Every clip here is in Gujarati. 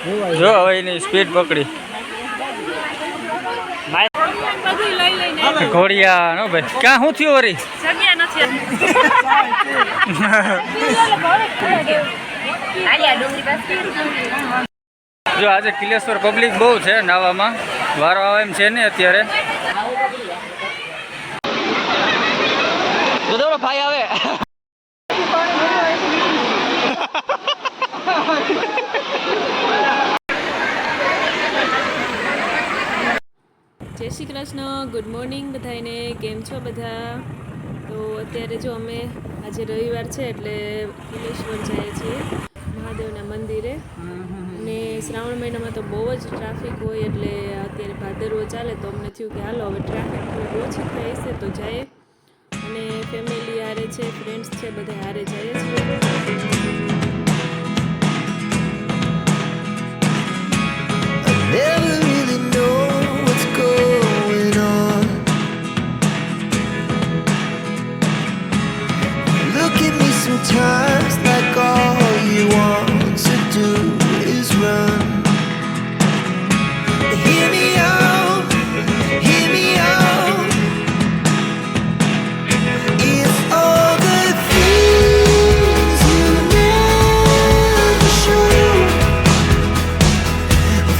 જો હવે એની સ્પીડ પકડી ઘોડિયા નો ભાઈ ક્યાં શું થયું વરી જો આજે કિલેશ્વર પબ્લિક બહુ છે નાવામાં વારો આવે એમ છે ને અત્યારે ભાઈ આવે જય શ્રી કૃષ્ણ, ગુડ મોર્નિંગ બધાને. કેમ છો બધા? તો અત્યારે જો અમે આજે રવિવાર છે એટલે કિલેશ્વર જઈએ છીએ મહાદેવના મંદિરે. અને શ્રાવણ મહિનામાં તો બહુ જ ટ્રાફિક હોય એટલે અત્યારે ભાદરવો ચાલે તો અમને થયું કે હાલો હવે ટ્રાફિક થોડી ઓછી થઈ છે તો જઈએ. અને ફેમિલી હારે છે, ફ્રેન્ડ્સ છે, બધા હારે જઈએ છીએ. Sometimes like all you want to do is run. Hear me out, hear me out. It's all the things you never show.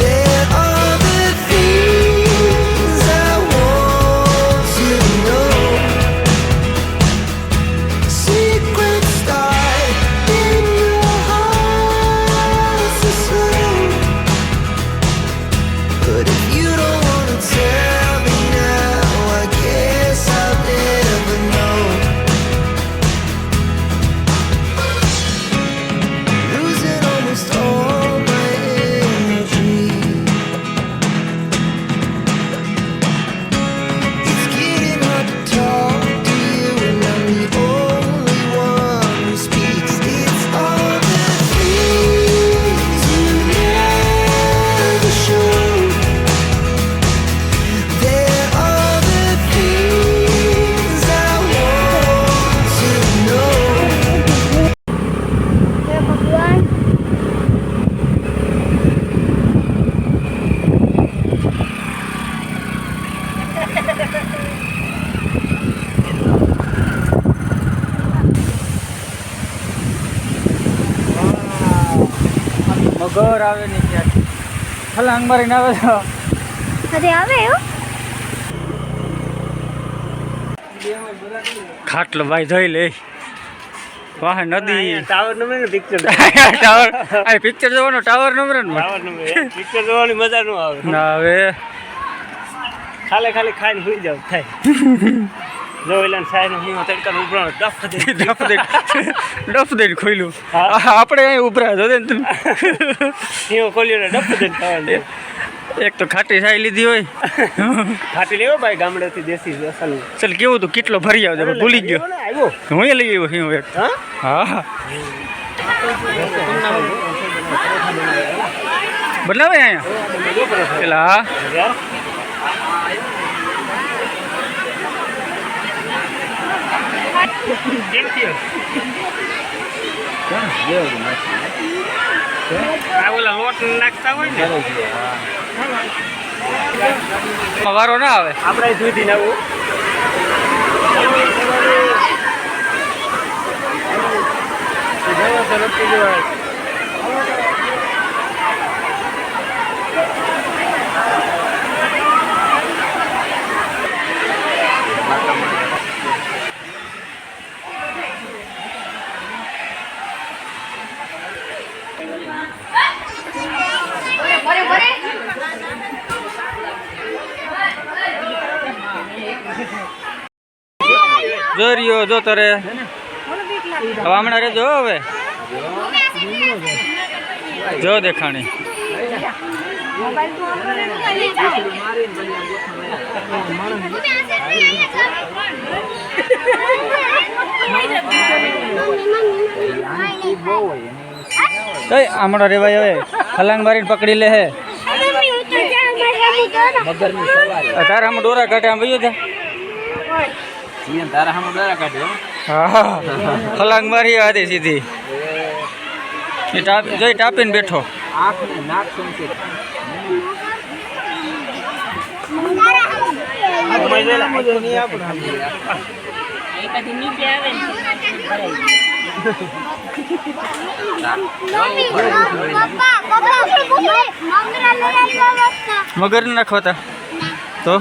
There are the things I want to know. Secrets but if you don't wanna tell me now, I guess I'll never know. Losing almost all my energy. It's getting hard to talk to you, and I'm the only one who speaks. It's all the things you never show. મગર આવે ને ક્યાં છલાંગ મારીને આવે તો અરે આવે ખાટલો ભાઈ જોઈ લે વાહ નદી ટાવર નંબર ને પિક્ચર ટાવર આ પિક્ચર જોવાનો ટાવર નંબર ને ટાવર નંબર પિક્ચર જોવાની મજા ન આવે ના હવે ખાલી ખાઈને સુઈ જાવ થાય જો એલા સાહેબ હું તડકા ઉભરાણો ડફ દે ખોલ્યું આપણે અહીં ઉભરા જો ને તમે હિયો ખોલ્યો ને ડફ દે ખાવા એક તો ખાટી સાઈ લીધી હોય ખાટી લેવો ભાઈ ગામડેથી દેશી અસલ ચાલ કેવું તું કેટલો ભરી આવજો ભૂલી ગયો આવ્યો હું લઈ આવ્યો હિયો એક હા બનાવે અહીંયા પેલા ઓલા લોટ નાખતા હોય ને વારો ના આવે આપણે દૂધી નાવું જો રહ્યો જો તારે હવે હમણાં રેજો હવે જો દેખાણી હમણાં રેવાય હવે હલાંગ મારીને પકડી લે હે તારા આમ ડોરા કાઢે આમ વયો જા તારા હમ ડરા કાઢ્યો હા હલાંગ મારી હતી સીધી જોઈ ટાપીને બેઠો મગર ને નાખવાતા તો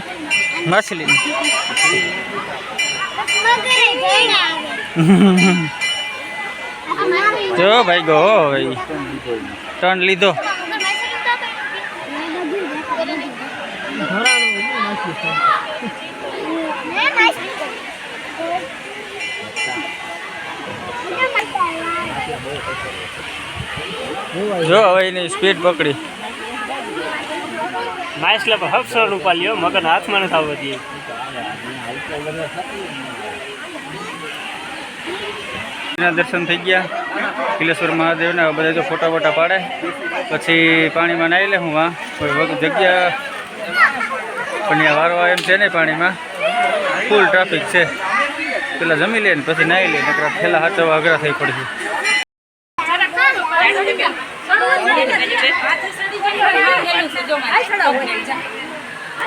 માછલી જો ભાઈ ગો ભાઈ ટર્ન લીધો. જો હવે એની સ્પીડ પકડી. માછલા પર હફસર રૂપા લ્યો મગર હાથમાં નથી આવવા દઈએ. દર્શન થઈ ગયા કિલેશ્વર મહાદેવના. હવે બધા જો ફોટા વોટા પાડે પછી પાણીમાં નાહી લે. હું કોઈ જગ્યા પણ ત્યાં વારવા એમ છે નહીં. પાણીમાં ફૂલ ટ્રાફિક છે. પેલા જમી લે ને પછી નાહી લે. નકરા થેલા હાચવા અઘરા થઈ પડશે.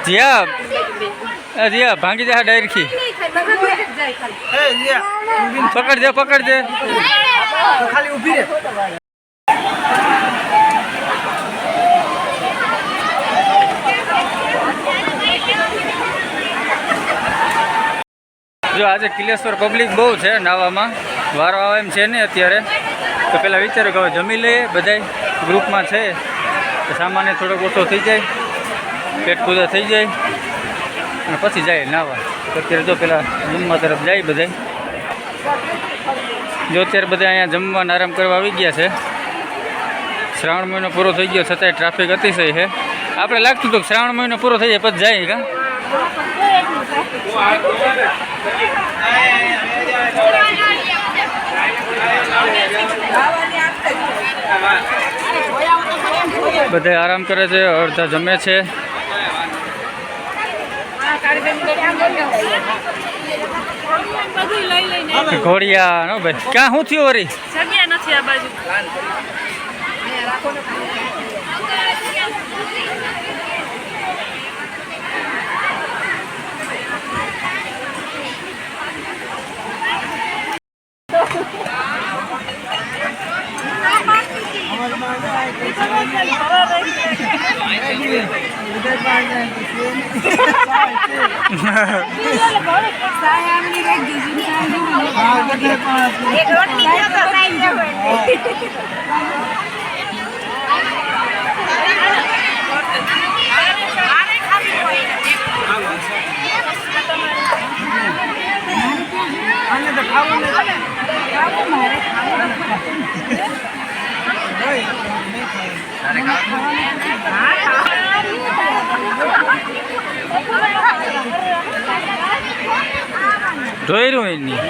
જીયા ભાંગી જા ડાયરખી. પકડજે પકડજે. ખાલી ઊભી રહે. જો આજે કિલેશ્વર પબ્લિક બહુ છે નાવામાં. વારો આવે એમ છે નહીં અત્યારે. તો પહેલાં વિચાર્યું કે હવે જમી લઈએ બધાય ગ્રુપમાં છે તો સામાન્ય થોડોક ઓછો થઈ જાય, પેટ પૂજા થઈ જાય અને પછી જાય નાવા. તો અત્યારે જો પેલા જમવા તરફ જાય બધાય. જો અત્યારે બધા અહીંયા જમવાને આરામ કરવા આવી ગયા છે. શ્રાવણ મહિનો પૂરો થઈ ગયો છતાંય ટ્રાફિક અતિશય છે. આપણે લાગતું હતું કે શ્રાવણ મહિનો પૂરો થઈ જાય પછી જાય કા. બધા આરામ કરે છે, અડધા જમે છે. ઘોડિયા નો ભાઈ ક્યાં શું થયું વરી? જગ્યા નથી આ બાજુ. ઢોયરું એની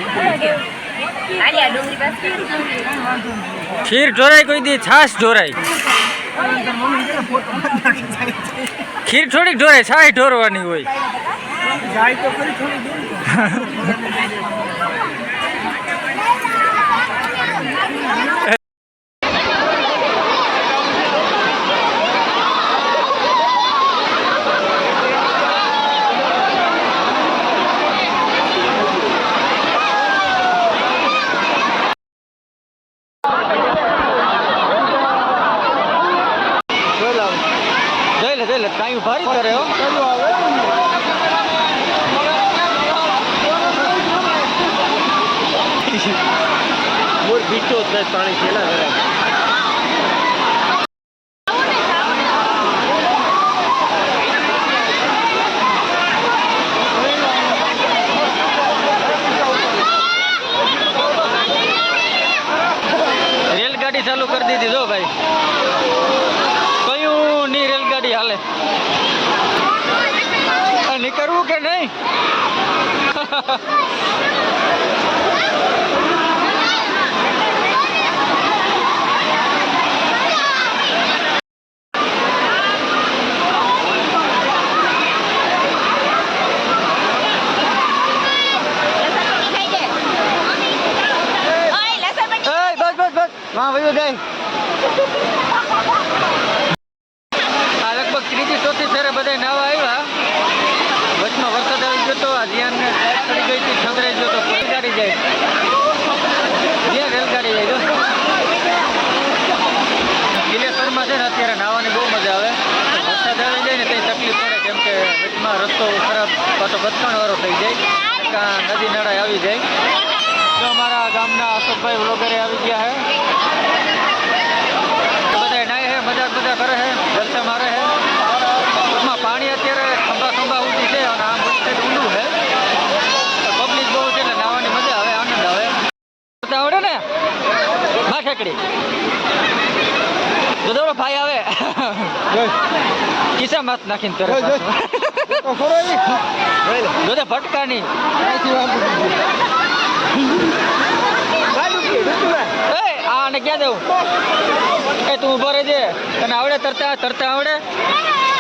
ખીર ઢોરાય કોઈ દી છાશ ઢોરાય. ખીર થોડીક ઢોરાય, છાશ ઢોરવાની હોય. જઈ લે કાંઈ ભારી કરે હો. બીચો પાણી ખેલા કરે. રેલગાડી ચાલુ કરી દીધી જો ભાઈ. કયું ની રેલગાડી હાલે? નીકળવું કે નહીં? બસ બસ બસ. હા ભાઈ જાય. આ લગભગ ત્રીજી ચોથી ફેરે બધા નાવા આવ્યા. વચમાં વરસાદ આવી ગયો તો આ ધ્યાનને ચડી ગઈ હતી, છંગરાઈ ગયો તો રેલગાડી જાય. જ્યાં રેલગાડી જાય તો કિલેશ્વરમાં છે ને અત્યારે નાહવાની બહુ મજા આવે. વરસાદ આવી જાય ને કંઈ તકલીફ પડે, કેમ કે વચમાં રસ્તો ખરાબ પાછો બચકાણવાળો થઈ જાય, કાં નદી નાળા આવી જાય. તો અમારા ગામના અશોકભાઈ વ્લોગરે આવી ગયા છે. બધા નાય છે, મજાક બધા કરે છે, જલસા મારે છે. ટૂંકમાં પાણી અત્યારે ખંભા ઊંચી છે અને આમ ઊંડું છે. પબ્લિક બહુ છે એટલે નાહવાની મજા આવે, આનંદ આવે. આવડે ને મા ઠેકડી દોડો ભાઈ આવે કિસ્સા માત નાખીને તરત દોડે ભટકા નહીં. આને ક્યાં દેવું? એ તું ઉભો રહેજે. તને આવડે તરતા આવડે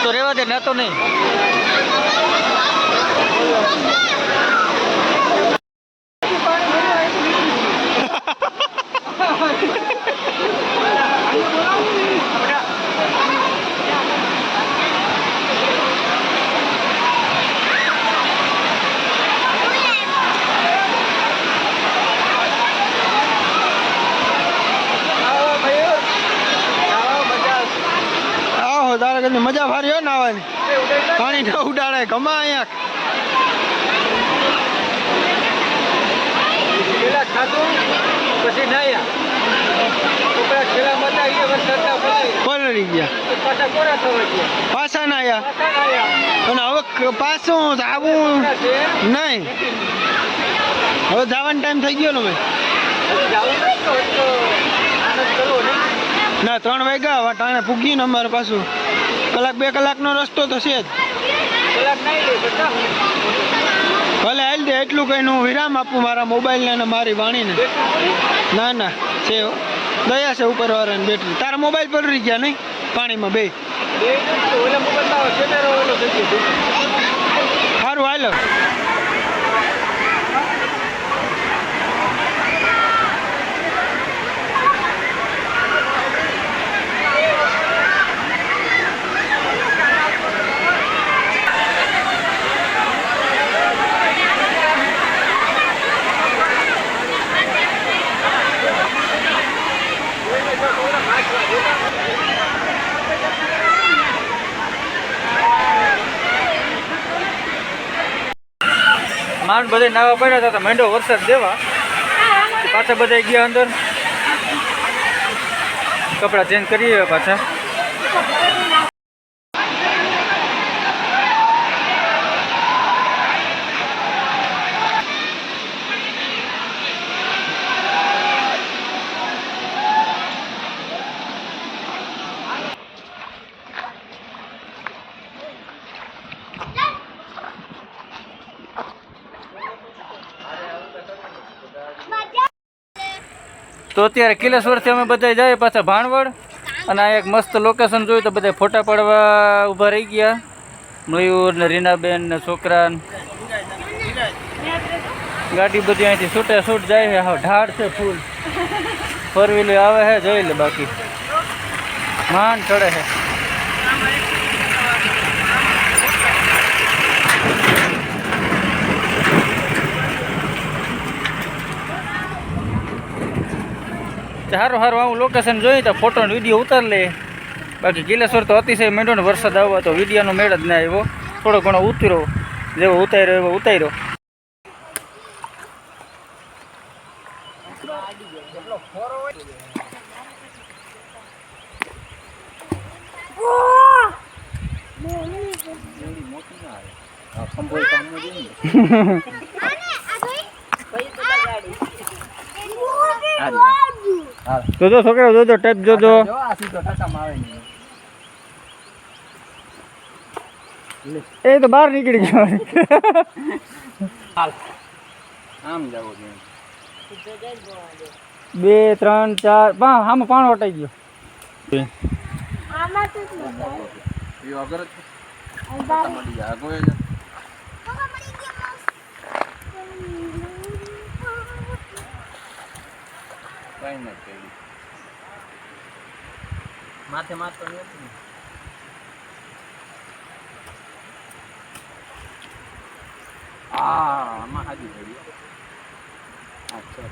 તો રહેવા દે, નાતો નહીં. તારે કદી મજા ભારી હોય નાવાની. પાણી ન ઉડાડે ગમા અહીંયા. પેલા ખાધું પછી નાયા પેલા મજા ગયા વરસાદના પલળી ગયા પાછા કોરા થવા ગયા, પાછા નાયા અને હવે પાછું આવું નહીં. હવે જવાનો ટાઈમ થઈ ગયો ને ભાઈ. ના 3 વાગ્યા ટાણે પૂગી ને અમારે પાછું કલાક 2 કલાકનો રસ્તો તો છે જ. ભલે હાલ દે એટલું કઈ હું વિરામ આપું મારા મોબાઈલને અને મારી વાણીને. ના છે દયા છે ઉપરવાળાની બેટરી. તારા મોબાઈલ પર રહી ગયા નહીં પાણીમાં બે. સારું હાલો. માંડ બધા નાવા પડ્યા હતા તો માંડો વરસાદ દેવા. પાછા બધા ગયા અંદર, કપડાં ચેન્જ કરીએ પાછા. તો અત્યારે કિલેશ્વરથી અમે બધા જઈએ પાછા ભાણવડ, અને આ એક મસ્ત લોકેશન જોયું તો બધા ફોટા પાડવા ઊભા રહી ગયા. મયુર ને રીનાબેન ને છોકરા ગાડી બધી અહીંથી છૂટે છૂટ જાય છે. હા ઢાળ છે ફૂલ. 4 વ્હીલર આવે છે, જોઈ લે. બાકી માંડ ચડે છે. સારું આવું લોકેશન જોઈએ તો ફોટો ને વિડીયો ઉતાર લે. બાકી કિલેશ્વર તો અતિશય મેળો ને વરસાદ આવવા તો વિડીયોનો મેળ જ ના આવ્યો. થોડો ઘણો ઉતર્યો, જેવો ઉતાર્યો એવો ઉતાર્યો. જોજો છોકરા, જોજો ટેપ જોજો. એ તો બહાર નીકળી ગયો. આમ જવો 2 3 4 5 આમાં પાણી વટાઈ ગયો. માથે મારતો નથી. આમાં હાજી થઈ ગયો. અચ્છા